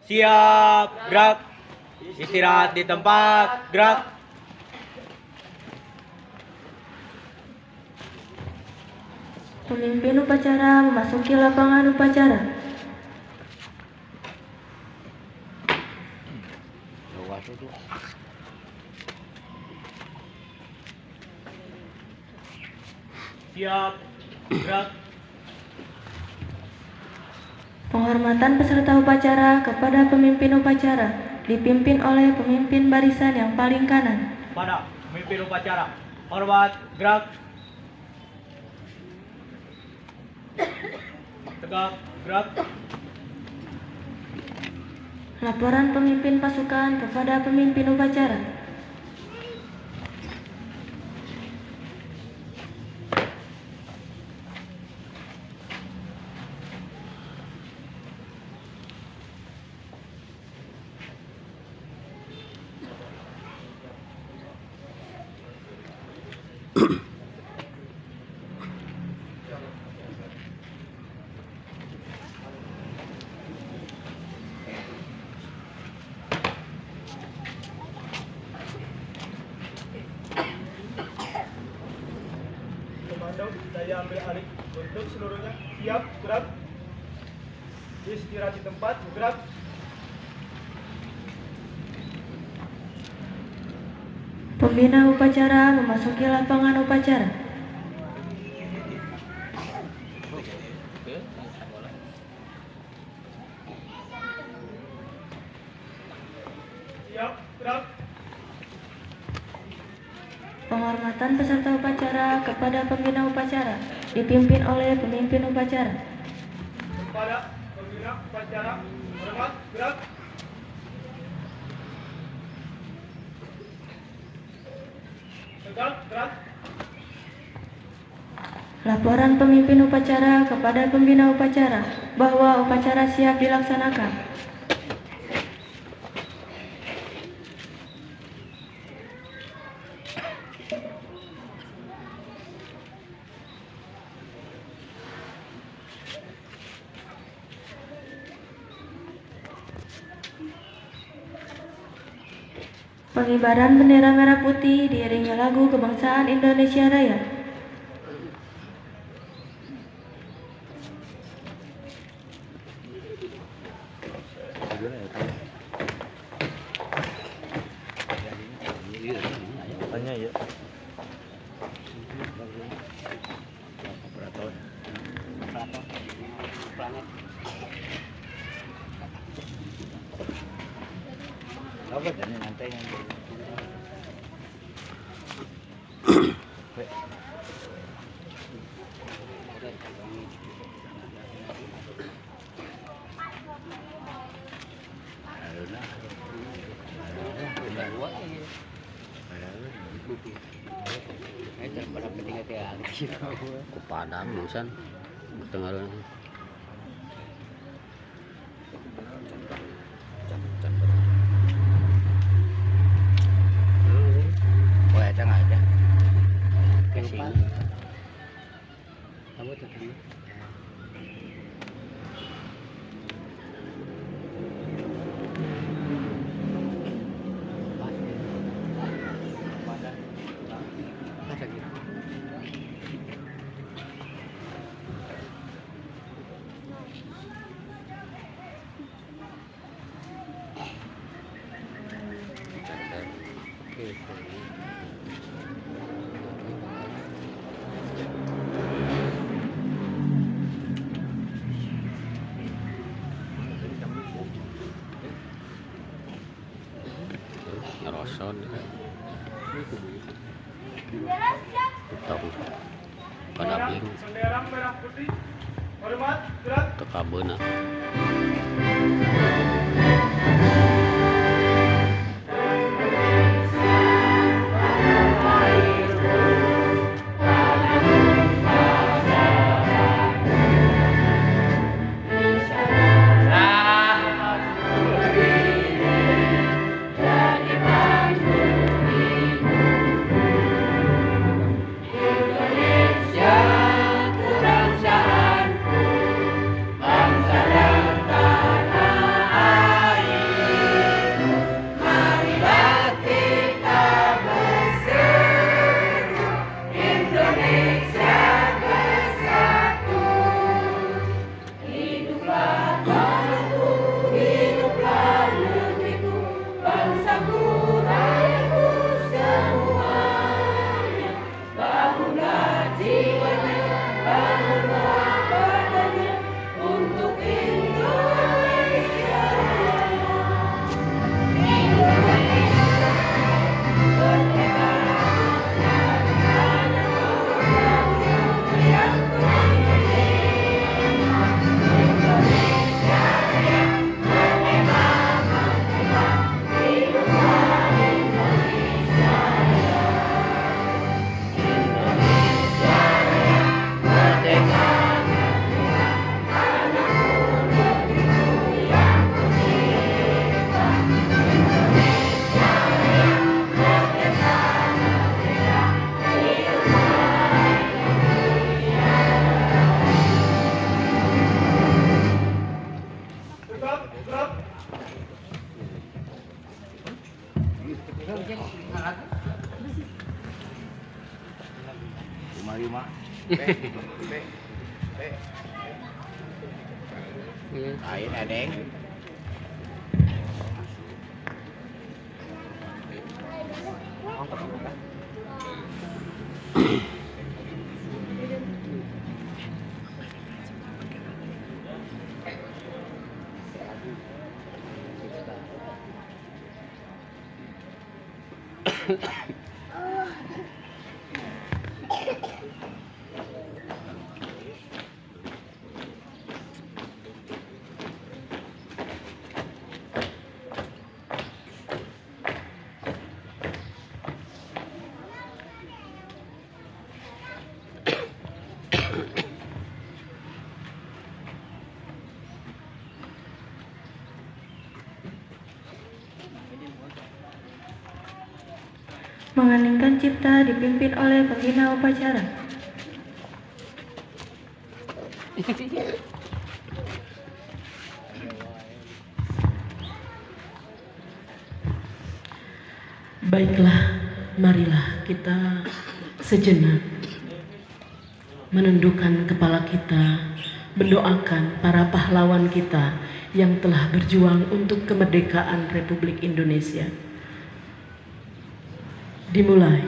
Siap, gerak. Istirahat di tempat, gerak. Pemimpin upacara memasuki lapangan upacara. Siap, gerak. Penghormatan peserta upacara kepada pemimpin upacara dipimpin oleh pemimpin barisan yang paling kanan. Pada pemimpin upacara, hormat, gerak. Tegak, gerak. Laporan pemimpin pasukan kepada pemimpin upacara. Komando, saya ambil alih untuk seluruhnya. Siap, gerak. Istirahat di tempat, gerak. Pembina upacara memasuki lapangan upacara. Siap, gerak. Penghormatan peserta upacara kepada pembina upacara dipimpin oleh pemimpin upacara. Kepada pembina upacara, hormat, gerak. Tegak, gerak. Laporan pemimpin upacara kepada pembina upacara bahwa upacara siap dilaksanakan. Pengibaran bendera merah putih diiringi lagu kebangsaan Indonesia Raya. Tanya ya. Apa tadi nanti yang Padam busan bertengah oh ada nggak ada kesini kamu tuh ngeroson utang pada bling Bendera merah putih, hormat, gerak. tekabena gerak. Lima. Lain adeng. Mengeningkan cipta dipimpin oleh pembina upacara. Baiklah, marilah kita sejenak menundukkan kepala kita, mendoakan para pahlawan kita yang telah berjuang untuk kemerdekaan Republik Indonesia. Dimulai.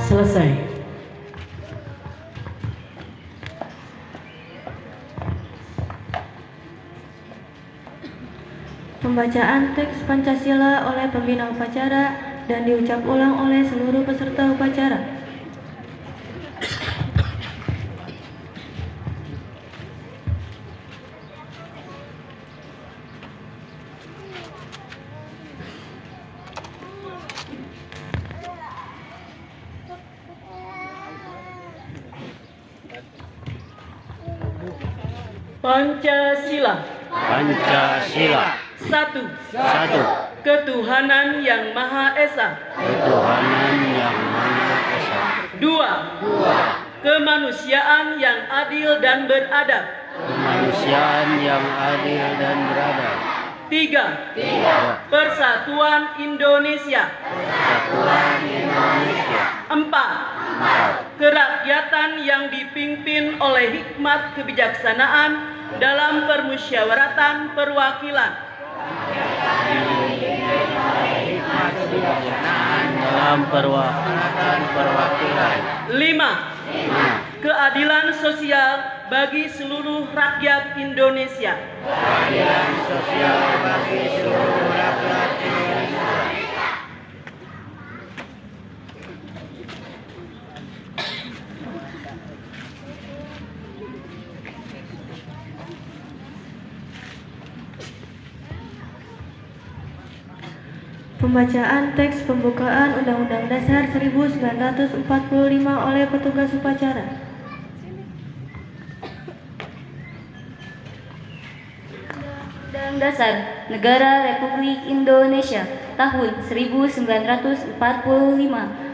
Selesai. Pembacaan teks Pancasila oleh pembina upacara dan diucap ulang oleh seluruh peserta upacara. Pancasila. Pancasila. Satu. Satu. Ketuhanan yang Maha Esa. Ketuhanan yang Maha Esa. Dua. Kemanusiaan yang adil dan beradab. Kemanusiaan yang adil dan beradab. Tiga. Persatuan Indonesia. Persatuan Indonesia. Empat. Kerakyatan yang dipimpin oleh hikmat kebijaksanaan dalam permusyawaratan perwakilan. Dalam perwakilan. Lima. Keadilan sosial bagi seluruh rakyat Indonesia. Keadilan sosial bagi seluruh rakyat Indonesia. Pembacaan teks pembukaan Undang-Undang Dasar 1945 oleh petugas upacara. Undang Dasar Negara Republik Indonesia tahun 1945.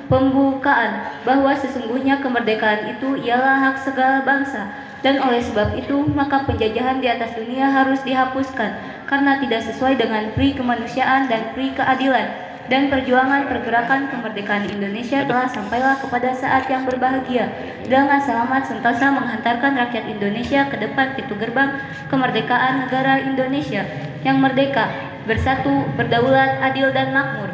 Pembukaan bahwa sesungguhnya kemerdekaan itu ialah hak segala bangsa, dan oleh sebab itu maka penjajahan di atas dunia harus dihapuskan karena tidak sesuai dengan pri kemanusiaan dan pri keadilan, dan perjuangan pergerakan kemerdekaan Indonesia telah sampailah kepada saat yang berbahagia dengan selamat sentosa menghantarkan rakyat Indonesia ke depan pintu gerbang kemerdekaan negara Indonesia yang merdeka, bersatu, berdaulat, adil dan makmur.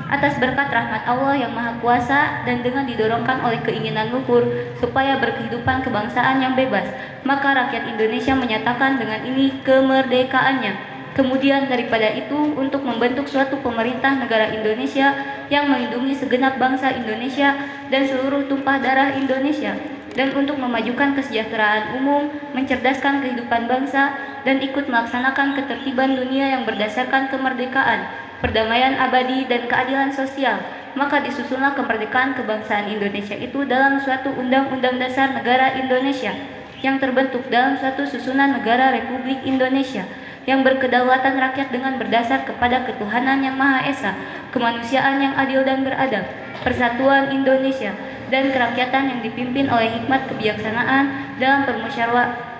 Atas berkat rahmat Allah yang Maha Kuasa dan dengan didorongkan oleh keinginan luhur supaya berkehidupan kebangsaan yang bebas, maka rakyat Indonesia menyatakan dengan ini kemerdekaannya. Kemudian daripada itu, untuk membentuk suatu pemerintah negara Indonesia yang melindungi segenap bangsa Indonesia dan seluruh tumpah darah Indonesia, dan untuk memajukan kesejahteraan umum, mencerdaskan kehidupan bangsa, dan ikut melaksanakan ketertiban dunia yang berdasarkan kemerdekaan, perdamaian abadi, dan keadilan sosial, maka disusunlah kemerdekaan kebangsaan Indonesia itu dalam suatu Undang-Undang Dasar Negara Indonesia yang terbentuk dalam suatu susunan negara Republik Indonesia yang berkedaulatan rakyat dengan berdasar kepada ketuhanan yang Maha Esa, kemanusiaan yang adil dan beradab, persatuan Indonesia, dan kerakyatan yang dipimpin oleh hikmat kebijaksanaan dalam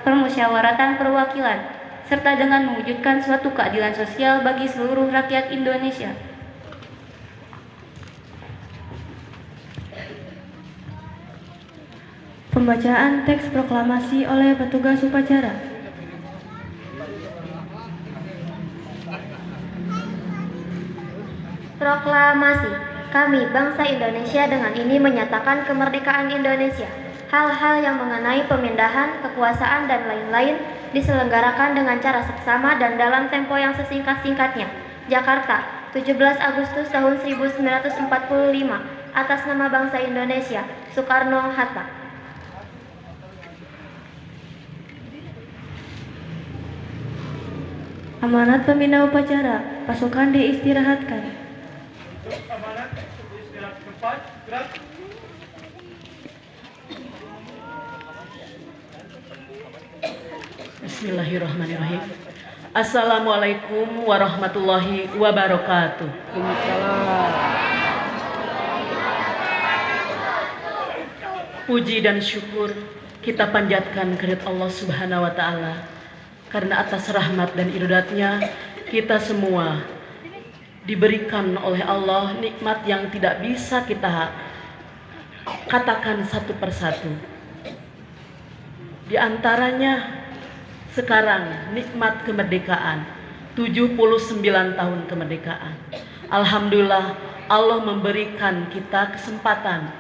permusyawaratan perwakilan, serta dengan mewujudkan suatu keadilan sosial bagi seluruh rakyat Indonesia. Pembacaan teks proklamasi oleh petugas upacara. Proklamasi. Kami, bangsa Indonesia, dengan ini menyatakan kemerdekaan Indonesia. Hal-hal yang mengenai pemindahan, kekuasaan, dan lain-lain diselenggarakan dengan cara seksama dan dalam tempo yang sesingkat-singkatnya. Jakarta, 17 Agustus tahun 1945. Atas nama bangsa Indonesia, Soekarno-Hatta. Amanat pembina upacara, pasukan diistirahatkan. Untuk amanat istirahat tempat, gerak. Bismillahirrahmanirrahim. Assalamualaikum warahmatullahi wabarakatuh. Puji dan syukur kita panjatkan kehadirat Allah Subhanahu wa taala, karena atas rahmat dan irudatnya kita semua diberikan oleh Allah nikmat yang tidak bisa kita katakan satu persatu. Di antaranya sekarang nikmat kemerdekaan, 79 tahun kemerdekaan. Alhamdulillah Allah memberikan kita kesempatan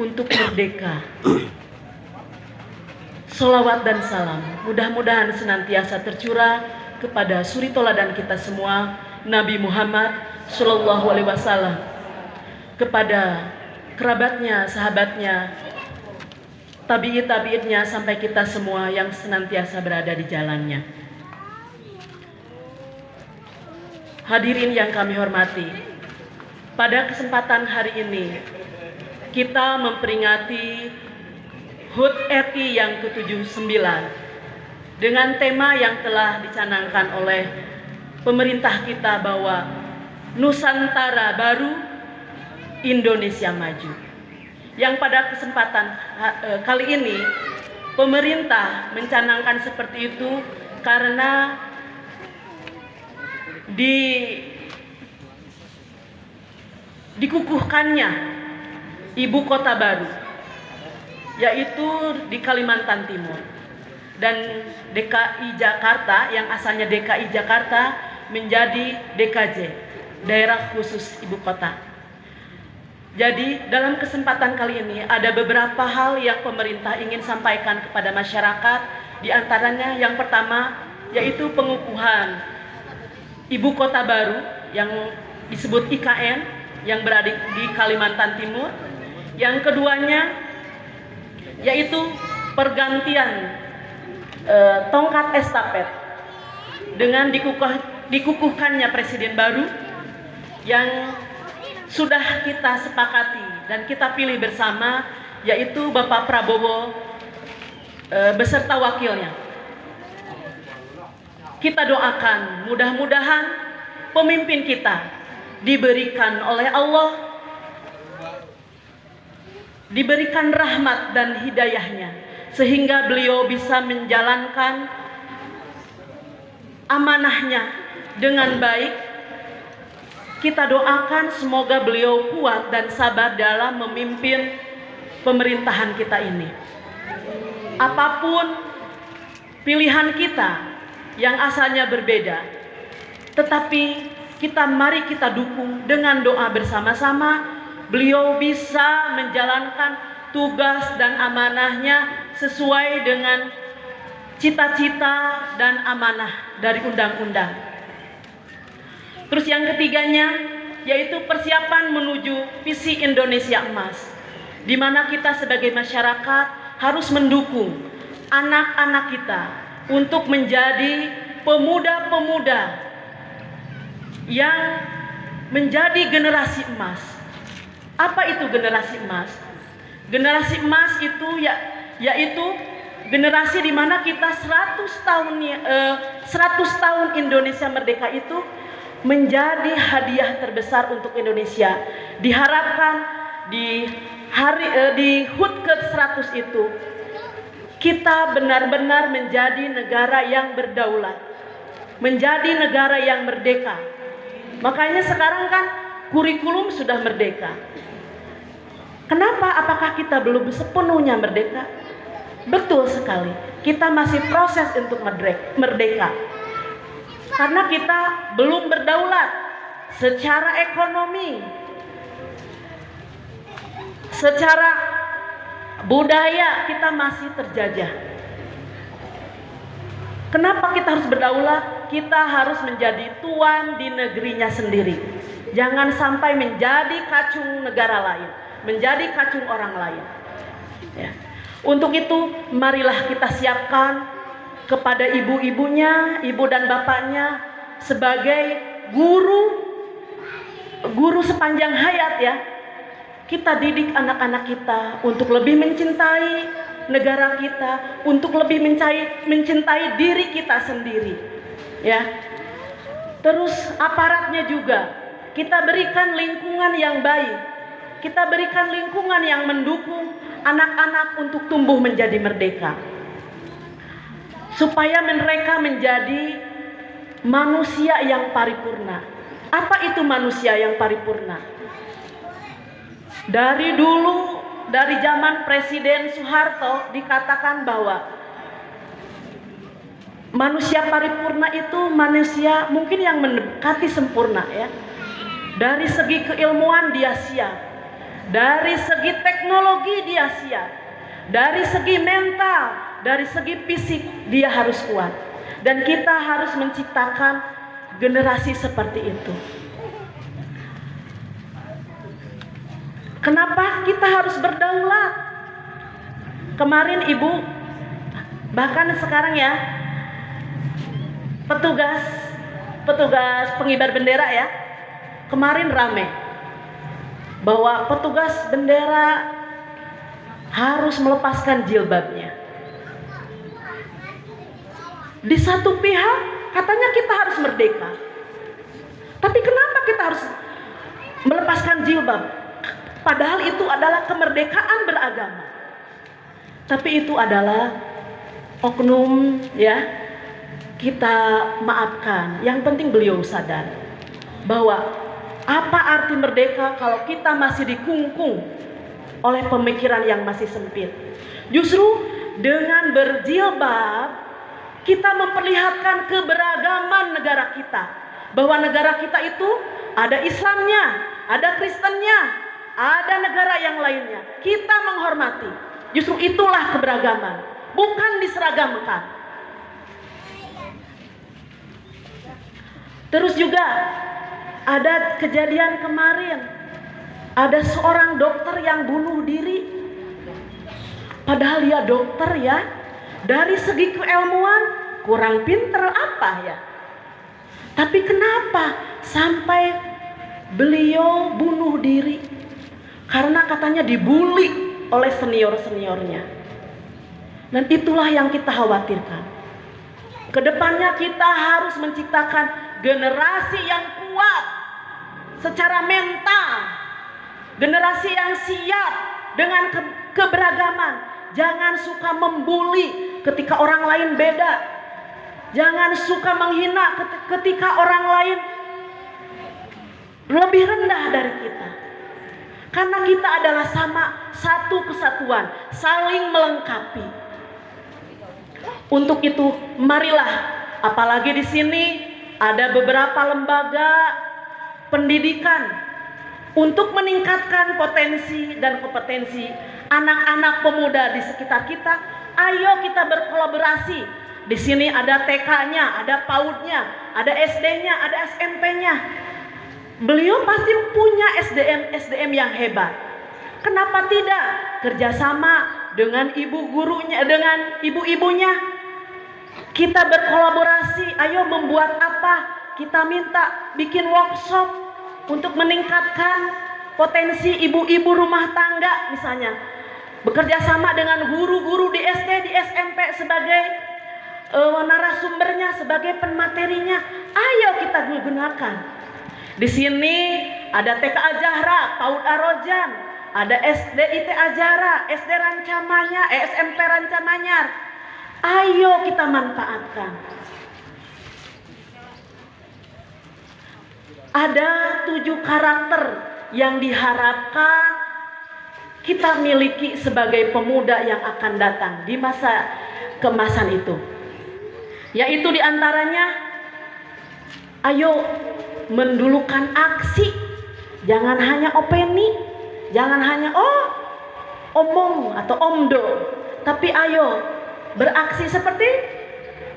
untuk merdeka. Sholawat dan salam mudah-mudahan senantiasa tercurah kepada suri toladan kita semua, Nabi Muhammad Shallallahu Alaihi Wasallam, kepada kerabatnya, sahabatnya, tabi'in-tabi'innya, sampai kita semua yang senantiasa berada di jalannya. Hadirin yang kami hormati, pada kesempatan hari ini kita memperingati HUT RI yang ke-79 dengan tema yang telah dicanangkan oleh pemerintah kita bahwa Nusantara baru, Indonesia maju. Yang pada kesempatan kali ini pemerintah mencanangkan seperti itu karena dikukuhkannya ibu kota baru, yaitu di Kalimantan Timur, dan DKI Jakarta yang asalnya DKI Jakarta menjadi DKJ, daerah khusus ibu kota. Jadi dalam kesempatan kali ini ada beberapa hal yang pemerintah ingin sampaikan kepada masyarakat. Di antaranya yang pertama yaitu pengukuhan ibu kota baru yang disebut IKN yang berada di Kalimantan Timur. Yang keduanya yaitu pergantian tongkat estafet dengan dikukuhkannya presiden baru. yang sudah kita sepakati dan kita pilih bersama, yaitu Bapak Prabowo beserta wakilnya. Kita doakan mudah-mudahan pemimpin kita diberikan oleh Allah, diberikan rahmat dan hidayahnya, sehingga beliau bisa menjalankan amanahnya dengan baik. Kita doakan semoga beliau kuat dan sabar dalam memimpin pemerintahan kita ini. Apapun pilihan kita yang asalnya berbeda, tetapi mari kita dukung dengan doa bersama-sama. Beliau bisa menjalankan tugas dan amanahnya sesuai dengan cita-cita dan amanah dari undang-undang. Terus yang ketiganya yaitu persiapan menuju visi Indonesia Emas, di mana kita sebagai masyarakat harus mendukung anak-anak kita untuk menjadi pemuda-pemuda yang menjadi generasi emas. Apa itu generasi emas? Generasi emas itu yaitu generasi di mana kita 100 tahun Indonesia merdeka itu menjadi hadiah terbesar untuk Indonesia. Diharapkan di HUT ke-100 itu kita benar-benar menjadi negara yang berdaulat, menjadi negara yang merdeka. Makanya sekarang kan kurikulum sudah merdeka. Kenapa? Apakah kita belum sepenuhnya merdeka? Betul sekali, kita masih proses untuk merdeka. Karena kita belum berdaulat secara ekonomi, secara budaya kita masih terjajah. Kenapa kita harus berdaulat? Kita harus menjadi tuan di negerinya sendiri. Jangan sampai menjadi kacung negara lain, menjadi kacung orang lain. Ya. Untuk itu, marilah kita siapkan kepada ibu-ibunya, ibu dan bapaknya sebagai guru sepanjang hayat ya. Kita didik anak-anak kita untuk lebih mencintai negara kita, untuk lebih mencintai diri kita sendiri. Ya. Terus aparatnya juga kita berikan lingkungan yang baik. Kita berikan lingkungan yang mendukung anak-anak untuk tumbuh menjadi merdeka. Supaya mereka menjadi manusia yang paripurna. Apa itu manusia yang paripurna? Dari dulu, dari zaman Presiden Soeharto dikatakan bahwa manusia paripurna itu manusia mungkin yang mendekati sempurna ya. Dari segi keilmuan dia siap, dari segi teknologi dia siap, dari segi mental, dari segi fisik dia harus kuat. Dan kita harus menciptakan generasi seperti itu. Kenapa kita harus berdaulat? Kemarin ibu, bahkan sekarang ya, petugas pengibar bendera ya, kemarin rame bahwa petugas bendera harus melepaskan jilbabnya. Di satu pihak katanya kita harus merdeka, tapi kenapa kita harus melepaskan jilbab? Padahal itu adalah kemerdekaan beragama. Tapi itu adalah oknum ya. Kita maafkan. Yang penting beliau sadar bahwa apa arti merdeka kalau kita masih dikungkung oleh pemikiran yang masih sempit. Justru dengan berjilbab kita memperlihatkan keberagaman negara kita. Bahwa negara kita itu ada Islamnya, ada Kristennya, ada negara yang lainnya. Kita menghormati. Justru itulah keberagaman, bukan diseragamkan. Terus juga ada kejadian kemarin, ada seorang dokter yang bunuh diri. Padahal dia dokter ya, dari segi keilmuan kurang pinter apa ya. Tapi kenapa sampai beliau bunuh diri karena katanya dibully oleh senior-seniornya. Dan itulah yang kita khawatirkan. Kedepannya kita harus menciptakan generasi yang kuat secara mental, generasi yang siap dengan keberagaman. Jangan suka membuli ketika orang lain beda. Jangan suka menghina ketika orang lain lebih rendah dari kita. Karena kita adalah sama, satu kesatuan, saling melengkapi. Untuk itu, marilah, apalagi di sini ada beberapa lembaga pendidikan untuk meningkatkan potensi dan kompetensi anak-anak pemuda di sekitar kita. Ayo kita berkolaborasi. Di sini ada TK-nya, ada PAUD-nya, ada SD-nya, ada SMP-nya. Beliau pasti punya SDM yang hebat. Kenapa tidak kerjasama dengan ibu gurunya, dengan ibu-ibunya? Kita berkolaborasi. Ayo membuat apa? Kita minta bikin workshop untuk meningkatkan potensi ibu-ibu rumah tangga misalnya. Bekerja sama dengan guru-guru di SD, di SMP sebagai narasumbernya, sebagai pematerinya. Ayo kita gunakan. Di sini ada TK Ajahra, PAUD Arojan, ada SD IT Ajara, SD Rancamanya, SMP Rancamanyar. Ayo kita manfaatkan. Ada 7 karakter yang diharapkan kita miliki sebagai pemuda yang akan datang di masa keemasan itu. Yaitu diantaranya, ayo mendulukan aksi. Jangan hanya opini, jangan hanya omong atau omdo, tapi ayo beraksi seperti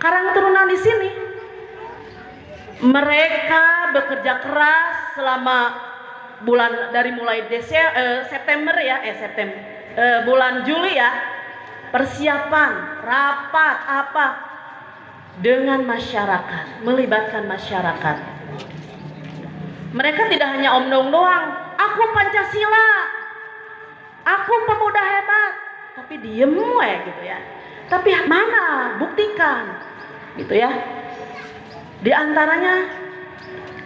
Karang Taruna di sini. Mereka bekerja keras selama dari mulai September ya, bulan Juli ya, persiapan rapat apa dengan masyarakat, melibatkan masyarakat. Mereka tidak hanya omong doang, aku Pancasila, aku pemuda hebat, tapi diem gitu ya. Tapi mana? Buktikan, gitu ya. Di antaranya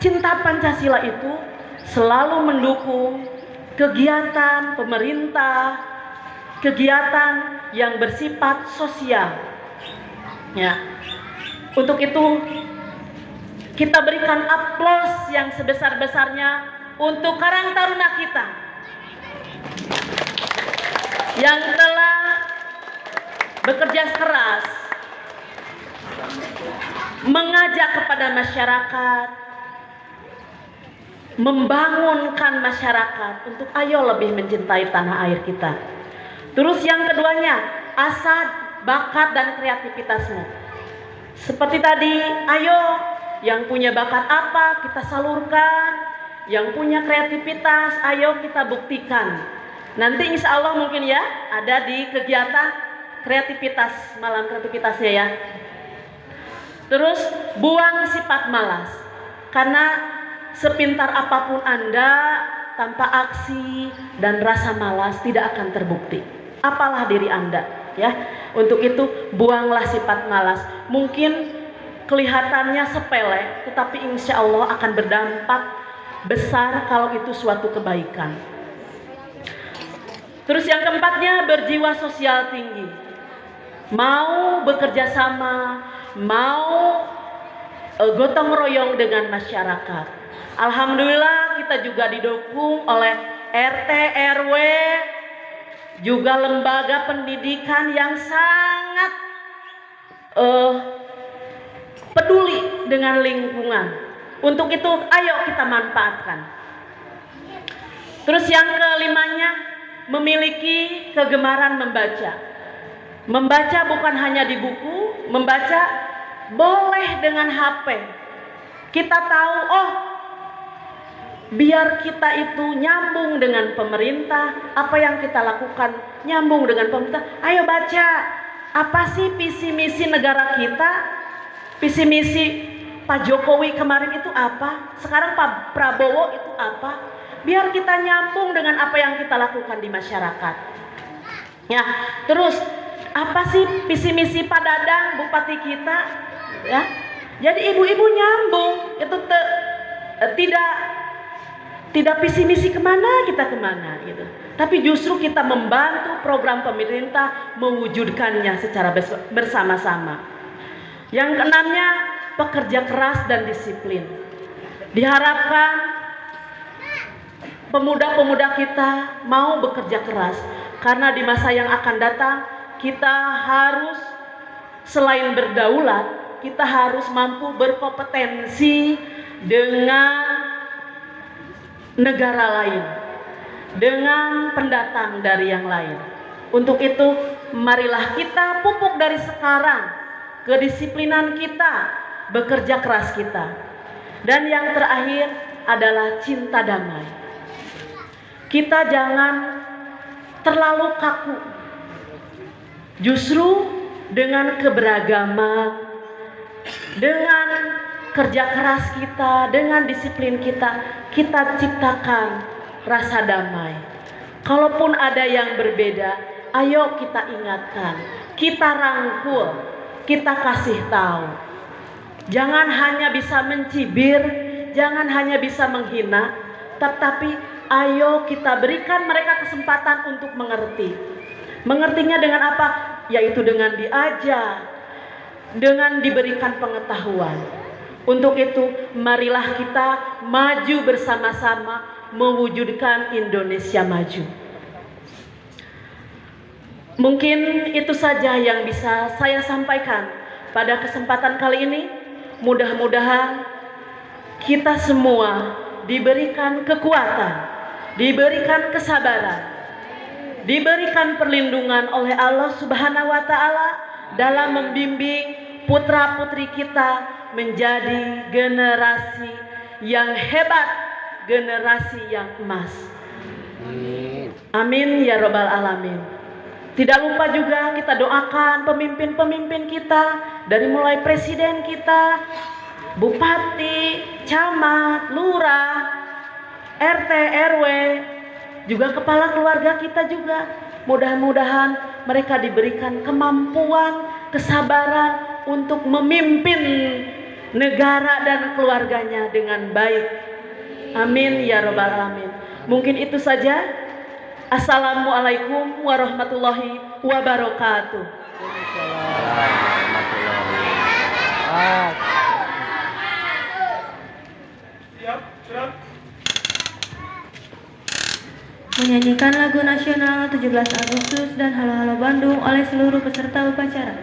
cinta Pancasila itu selalu mendukung kegiatan pemerintah, kegiatan yang bersifat sosial. Ya. Untuk itu kita berikan aplaus yang sebesar-besarnya untuk Karang Taruna kita yang telah bekerja keras mengajak kepada masyarakat, membangunkan masyarakat untuk ayo lebih mencintai tanah air kita. Terus yang keduanya, asa, bakat dan kreativitasmu. Seperti tadi, ayo yang punya bakat apa kita salurkan, yang punya kreativitas ayo kita buktikan. Nanti insya Allah mungkin ya ada di kegiatan kreativitas, malam kreativitasnya ya. Terus buang sifat malas, karena sepintar apapun Anda tanpa aksi dan rasa malas tidak akan terbukti. Apalah diri Anda ya. Untuk itu buanglah sifat malas. Mungkin kelihatannya sepele, tetapi insya Allah akan berdampak besar kalau itu suatu kebaikan. Terus yang keempatnya, berjiwa sosial tinggi. Mau bekerja sama, mau gotong royong dengan masyarakat. Alhamdulillah kita juga didukung oleh RT, RW, juga lembaga pendidikan yang sangat peduli dengan lingkungan. Untuk itu ayo kita manfaatkan. Terus yang kelimanya, memiliki kegemaran membaca. Membaca bukan hanya di buku, membaca boleh dengan HP. Kita tahu, biar kita itu nyambung dengan pemerintah, apa yang kita lakukan nyambung dengan pemerintah. Ayo baca, apa sih visi misi negara kita, visi misi Pak Jokowi kemarin itu apa, sekarang Pak Prabowo itu apa. Biar kita nyambung dengan apa yang kita lakukan di masyarakat. Ya, terus apa sih visi misi Pak Dadang, bupati kita? Ya, jadi ibu-ibu nyambung itu tidak visi misi kemana kita kemana gitu. Tapi justru kita membantu program pemerintah mewujudkannya secara bersama-sama. Yang keenamnya, pekerja keras dan disiplin. Diharapkan pemuda-pemuda kita mau bekerja keras, karena di masa yang akan datang kita harus selain berdaulat, kita harus mampu berkompetensi dengan negara lain, dengan pendatang dari yang lain. Untuk itu, marilah kita pupuk dari sekarang kedisiplinan kita, bekerja keras kita. Dan yang terakhir adalah cinta damai. Kita jangan terlalu kaku. Justru dengan keberagaman, dengan kerja keras kita, dengan disiplin kita, kita ciptakan rasa damai. Kalaupun ada yang berbeda, ayo kita ingatkan, kita rangkul, kita kasih tahu. Jangan hanya bisa mencibir, jangan hanya bisa menghina, tetapi ayo kita berikan mereka kesempatan untuk mengerti. Mengertinya dengan apa? Yaitu dengan diajar, dengan diberikan pengetahuan. Untuk itu, marilah kita maju bersama-sama mewujudkan Indonesia maju. Mungkin itu saja yang bisa saya sampaikan pada kesempatan kali ini. Mudah-mudahan kita semua diberikan kekuatan, diberikan kesabaran, diberikan perlindungan oleh Allah Subhanahu wa Ta'ala dalam membimbing putra-putri kita menjadi generasi yang hebat, generasi yang emas. Amin ya Rabbal Alamin. Tidak lupa juga kita doakan pemimpin-pemimpin kita, dari mulai presiden kita, bupati, camat, lurah, RT, RW, juga kepala keluarga kita juga. Mudah-mudahan mereka diberikan kemampuan, kesabaran untuk memimpin negara dan keluarganya dengan baik. Amin ya Rabbal Alamin. Mungkin itu saja. Assalamualaikum warahmatullahi wabarakatuh. Siap, gerak. Menyanyikan lagu nasional 17 Agustus dan Halo Halo Bandung oleh seluruh peserta upacara.